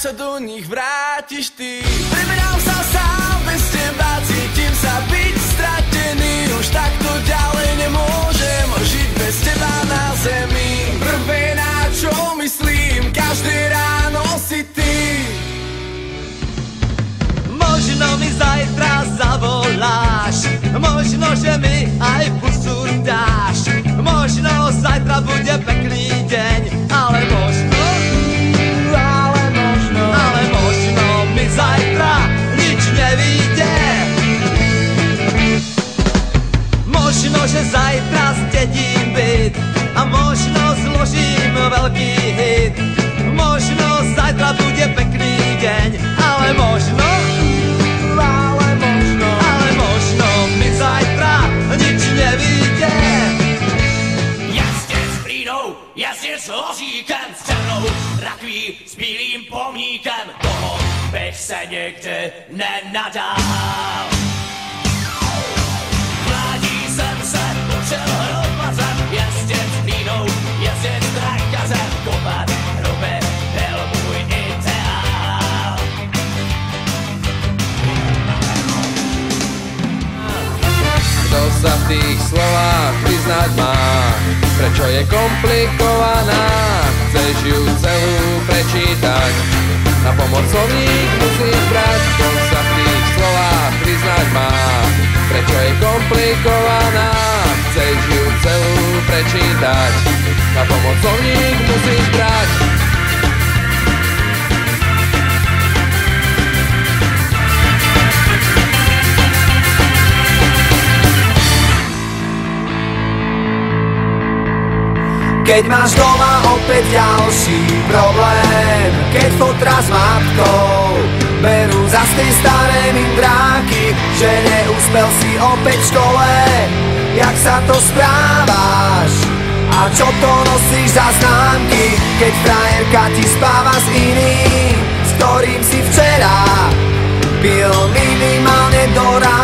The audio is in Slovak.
sa do nich vrátiš ty. Preberám sa sám, bez teba cítim sa byť stratený. Už takto ďalej nemôžem žiť bez teba na zemi. Prvé na čo myslím, každé ráno si ty. Možno mi zajtra zavoláš, možno, že mi aj pusu dáš. Možno zajtra bude pekný deň, ale možno mi zajtra nič nevíde. Možno, že zajtra zdedím byt a možno zložím veľký hit. Možno zajtra bude pekný deň, ale možno mi zajtra nič nevíde. Jazdec s plínou, jazdec s vozíkem, s černou rakví, s bílým pomníkem. Toho bych se nikdy nenadal. Mládí jsem se učil hromadem, jazdec s plínou, jazdec s trakazem. Kopat hruby byl můj ideál. Kto sa v tých slovách priznať má, prečo je komplikovaná, chceš ju celú prečítať, na pomoc slovník musíš brať. Kto sa v tých slovách priznať má, prečo je komplikovaná, chceš ju celú prečítať, na pomoc slovník musíš brať. Keď máš doma opäť ďalší problém, keď fotra s matkou berú zas tie staré mindráky, že neúspel si opäť v škole, jak sa to správaš a čo to nosíš za známky, keď frajerka ti spáva s iným, s ktorým si včera pil minimálne do rána.